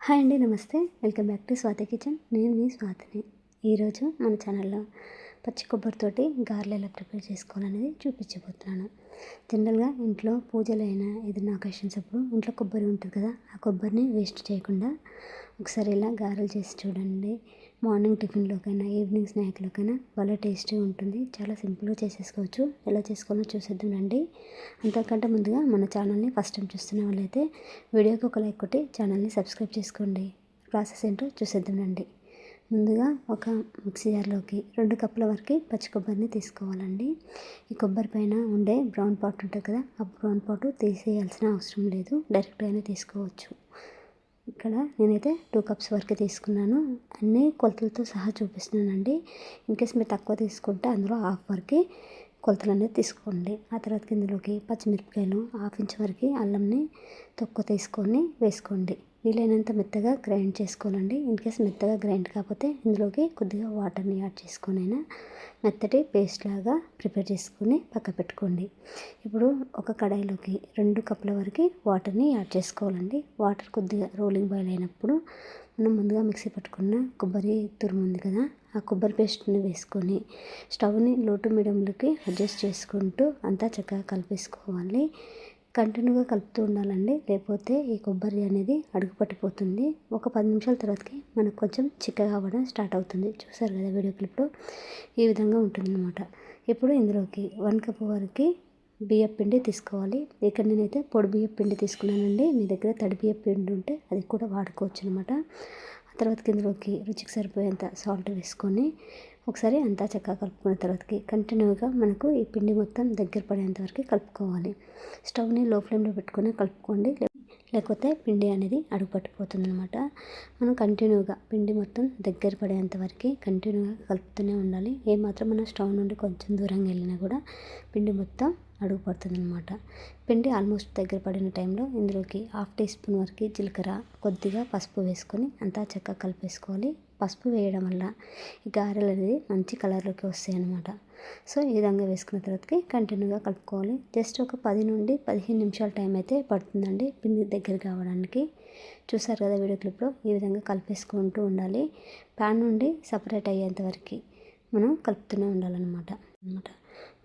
Hi అండి, నమస్తే. Welcome back to Swathi kitchen. నేను మీ స్వాతిని. ఈరోజు మన ఛానల్లో పచ్చి కొబ్బరితోటి గారెలు ఎలా ప్రిపేర్ చేసుకోవాలనేది చూపించబోతున్నాను. జనరల్గా ఇంట్లో పూజలైనా ఏదైనా అకేషన్స్ అప్పుడు ఇంట్లో కొబ్బరి ఉంటుంది కదా, ఆ కొబ్బరిని వేస్ట్ చేయకుండా ఒకసారి ఇలా గారెలు చేసి చూడండి. మార్నింగ్ టిఫిన్లోకైనా ఈవినింగ్ స్నాక్లోకైనా భలే టేస్టీగా ఉంటుంది. చాలా సింపుల్గా చేసేసుకోవచ్చు. ఎలా చేసుకోవాలో చూసేద్దాం రండి. అంతకంటే ముందుగా మన ఛానల్ని ఫస్ట్ టైం చూస్తున్న వాళ్ళైతే వీడియోకి ఒక లైక్ కొట్టి ఛానల్ని సబ్స్క్రైబ్ చేసుకోండి. ప్రాసెస్ ఏంటో చూసేద్దాం రండి. ముందుగా ఒక మిక్సీ జార్లోకి 2 కప్పుల వరకు పచ్చి కొబ్బరిని తీసుకోవాలండి. ఈ కొబ్బరి పైన ఉండే బ్రౌన్ పార్ట్ ఉంటుంది కదా, ఆ బ్రౌన్ పార్ట్ తీసేయాల్సిన అవసరం లేదు, డైరెక్ట్గానే తీసుకోవచ్చు. ఇక్కడ నేనైతే 2 కప్స్ వరకు తీసుకున్నాను. అన్నీ కొలతలతో సహా చూపిస్తున్నానండి. ఇన్కేస్ మీరు తక్కువ తీసుకుంటే అందులో హాఫ్ వరకు కొలతలు అనేది తీసుకోండి. ఆ తర్వాత ఇందులోకి పచ్చిమిరపకాయలు, హాఫ్ ఇంచ్ వరకు అల్లంని తొక్క తీసుకొని వేసుకోండి. వీలైనంత మెత్తగా గ్రైండ్ చేసుకోవాలండి. ఇన్కేస్ మెత్తగా గ్రైండ్ కాకపోతే ఇందులోకి కొద్దిగా వాటర్ని యాడ్ చేసుకొనైనా మెత్తటి పేస్ట్ లాగా ప్రిపేర్ చేసుకొని పక్క పెట్టుకోండి. ఇప్పుడు ఒక కడాయిలోకి 2 కప్పుల వరకు వాటర్ని యాడ్ చేసుకోవాలండి. వాటర్ కొద్దిగా రోలింగ్ బాయిల్ అయినప్పుడు మనం ముందుగా మిక్సీ పట్టుకున్న కొబ్బరి తురుము ఉంది కదా, ఆ కొబ్బరి పేస్ట్ని వేసుకొని స్టవ్ని లో టు మీడియంలోకి అడ్జస్ట్ చేసుకుంటూ అంతా చక్కగా కలిపేసుకోవాలి. కంటిన్యూగా కలుపుతూ ఉండాలండి, లేకపోతే ఈ కొబ్బరి అనేది అడుగు పట్టిపోతుంది. ఒక 10 నిమిషాల తర్వాతకి మనకు కొంచెం చిక్కగా అవ్వడం స్టార్ట్ అవుతుంది. చూసారు కదా వీడియో క్లిప్లో, ఈ విధంగా ఉంటుందన్నమాట. ఇప్పుడు ఇందులోకి 1 కప్ వరకు బియ్యం పిండి తీసుకోవాలి. ఇక్కడ నేనైతే పొడి బియ్యం పిండి తీసుకున్నానండి. మీ దగ్గర తడి బియ్యం పిండి ఉంటే అది కూడా వాడుకోవచ్చు అనమాట. ఆ తర్వాత ఇందులోకి రుచికి సరిపోయేంత సాల్ట్ వేసుకొని ఒకసారి అంతా చక్కగా కలుపుకున్న తర్వాతకి కంటిన్యూగా మనకు ఈ పిండి మొత్తం దగ్గర పడేంత వరకు కలుపుకోవాలి. స్టవ్ని లో ఫ్లేమ్లో పెట్టుకొని కలుపుకోండి, లేకపోతే పిండి అనేది అడుగు పట్టిపోతుంది అనమాట. మనం కంటిన్యూగా పిండి మొత్తం దగ్గర పడేంత వరకు కంటిన్యూగా కలుపుతూనే ఉండాలి. ఏమాత్రం మన స్టవ్ నుండి కొంచెం దూరంగా వెళ్ళినా కూడా పిండి మొత్తం అడుగు పడుతుంది అనమాట. పిండి ఆల్మోస్ట్ దగ్గర పడిన టైంలో ఇందులోకి హాఫ్ టీ స్పూన్ వరకు జీలకర్ర, కొద్దిగా పసుపు వేసుకొని అంతా చక్కగా కలిపేసుకోవాలి. పసుపు వేయడం వల్ల ఈ గారెలు అనేది మంచి కలర్లోకి వస్తాయి అన్నమాట. సో ఈ విధంగా వేసుకున్న తర్వాతకి కంటిన్యూగా కలుపుకోవాలి. జస్ట్ ఒక 10 నుండి 15 నిమిషాల టైం అయితే పడుతుందండి పిండి దగ్గర కావడానికి. చూసారు కదా వీడియో క్లిప్లో, ఈ విధంగా కలిపేసుకుంటూ ఉండాలి. ప్యాన్ నుండి సపరేట్ అయ్యేంత వరకు మనం కలుపుతూనే ఉండాలన్నమాట.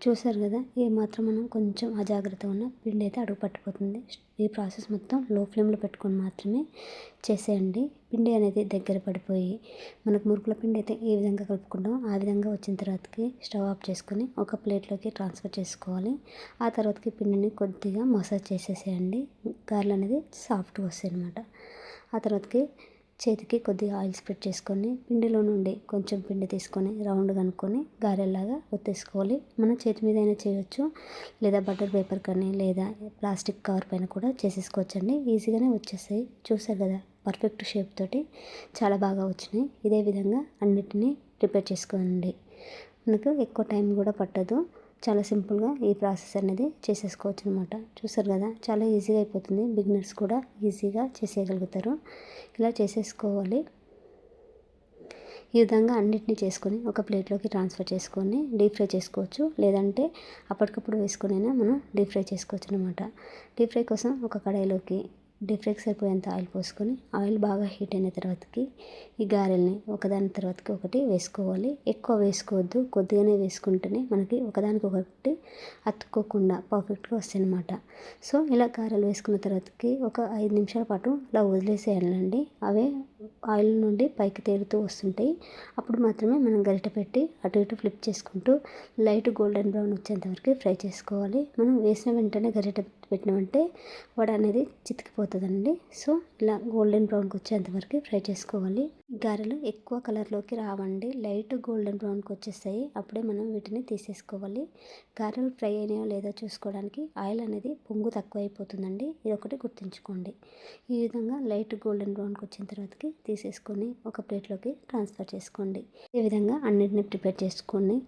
చూసారు కదా, ఏమాత్రం మనం కొంచెం అజాగ్రత్తగా ఉన్న పిండి అయితే అడుగు పట్టిపోతుంది. ఈ ప్రాసెస్ మొత్తం లో ఫ్లేమ్లో పెట్టుకొని మాత్రమే చేసేయండి. పిండి అనేది దగ్గర పడిపోయి మనకు మురుకుల పిండి అయితే ఏ విధంగా కలుపుకుంటామో ఆ విధంగా వచ్చిన తర్వాతకి స్టవ్ ఆఫ్ చేసుకొని ఒక ప్లేట్లోకి ట్రాన్స్ఫర్ చేసుకోవాలి. ఆ తర్వాతకి పిండిని కొద్దిగా మసాజ్ చేసేసేయండి. గారెలు అనేది సాఫ్ట్గా వస్తాయి అన్నమాట. ఆ తర్వాతకి చేతికి కొద్దిగా ఆయిల్ స్ప్రెడ్ చేసుకొని పిండిలో నుండి కొంచెం పిండి తీసుకొని రౌండ్గా అనుకొని గారెల్లాగా ఒత్తేసుకోవాలి. మన చేతి మీద అయినా చేయొచ్చు, లేదా బటర్ పేపర్ కానీ లేదా ప్లాస్టిక్ కవర్ పైన కూడా చేసేసుకోవచ్చండి. ఈజీగానే వచ్చేస్తాయి. చూసారు కదా, పర్ఫెక్ట్ షేప్ తోటి చాలా బాగా వచ్చినాయి. ఇదే విధంగా అన్నిటినీ ప్రిపేర్ చేసుకోండి. మనకు ఎక్కువ టైం కూడా పట్టదు. చాలా సింపుల్గా ఈ ప్రాసెస్ అనేది చేసేసుకోవచ్చు అనమాట. చూసారు కదా, చాలా ఈజీగా అయిపోతుంది. బిగినర్స్ కూడా ఈజీగా చేసేయగలుగుతారు. ఇలా చేసేసుకోవాలి. ఈ విధంగా అన్నిటినీ చేసుకొని ఒక ప్లేట్లోకి ట్రాన్స్ఫర్ చేసుకొని డీప్ ఫ్రై చేసుకోవచ్చు, లేదంటే అప్పటికప్పుడు వేసుకొనైనా మనం డీప్ ఫ్రై చేసుకోవచ్చు అనమాట. డీప్ ఫ్రై కోసం ఒక కడాయిలోకి డీప్ ఫ్రైకి సరిపోయేంత ఆయిల్ పోసుకొని ఆయిల్ బాగా హీట్ అయిన తర్వాతకి ఈ గారెల్ని ఒకదాని తర్వాతకి ఒకటి వేసుకోవాలి. ఎక్కువ వేసుకోవద్దు, కొద్దిగానే వేసుకుంటేనే మనకి ఒకదానికొకటి అతుక్కోకుండా పర్ఫెక్ట్గా వస్తాయి అన్నమాట. సో ఇలా గారెలు వేసుకున్న తర్వాతకి ఒక 5 నిమిషాల పాటు ఇలా వదిలేసేయాలండి. అవే ఆయిల్ నుండి పైకి తేలుతూ వస్తుంటాయి. అప్పుడు మాత్రమే మనం గరిటె పెట్టి అటు ఇటు ఫ్లిప్ చేసుకుంటూ లైట్ గోల్డెన్ బ్రౌన్ వచ్చేంత వరకు ఫ్రై చేసుకోవాలి. మనం వేసిన వెంటనే గరిటె పెట్టినామంటే వడ అనేది చితికిపోతుందండి. సో ఇలా గోల్డెన్ బ్రౌన్కి వచ్చేంత వరకు ఫ్రై చేసుకోవాలి. గారెలు ఎక్కువ కలర్లోకి రావండి, లైట్ గోల్డెన్ బ్రౌన్కి వచ్చేస్తాయి. అప్పుడే మనం వీటిని తీసేసుకోవాలి. గారెలు ఫ్రై అయినాయో లేదో చూసుకోవడానికి ఆయిల్ అనేది పొంగు తక్కువ అయిపోతుందండి, ఇది ఒకటి గుర్తుంచుకోండి. ఈ విధంగా లైట్ గోల్డెన్ బ్రౌన్కి వచ్చిన తర్వాతకి తీసేసుకొని ఒక ప్లేట్లోకి ట్రాన్స్ఫర్ చేసుకోండి. ఈ విధంగా అన్నిటిని ప్రిపేర్ చేసుకొని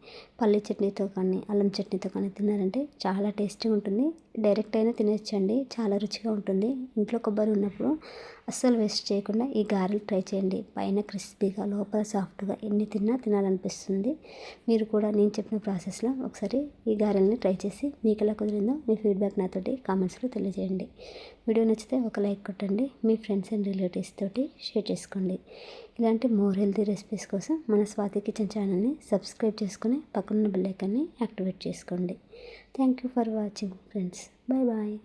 పల్లి చట్నీతో కానీ అల్లం చట్నీతో కానీ తిన్నారంటే చాలా టేస్టీగా ఉంటుంది. డైరెక్ట్ అయినా తినేయచ్చండి, చాలా రుచిగా ఉంటుంది. ఇంట్లో కొబ్బరి ఉన్నప్పుడు అస్సలు వేస్ట్ చేయకుండా ఈ గారెలు ట్రై చేయండి. పైన క్రిస్పీగా లోపల సాఫ్ట్గా ఎన్ని తిన్నా తినాలనిపిస్తుంది. మీరు కూడా నేను చెప్పిన ప్రాసెస్లో ఒకసారి ఈ గారెల్ని ట్రై చేసి మీకు ఎలా కుదిరిందో మీ ఫీడ్బ్యాక్ నాతోటి కామెంట్స్లో తెలియజేయండి. వీడియో నచ్చితే ఒక లైక్ కొట్టండి, మీ ఫ్రెండ్స్ అండ్ రిలేటివ్స్ తోటి షేర్ చేసుకోండి. ఇలాంటి మోర్ హెల్తీ రెసిపీస్ కోసం మన స్వాతి కిచెన్ ఛానల్ని సబ్స్క్రైబ్ చేసుకుని పక్కనున్న బెల్ ఐకాన్ని యాక్టివేట్ చేసుకోండి. Thank you for watching friends. Bye bye.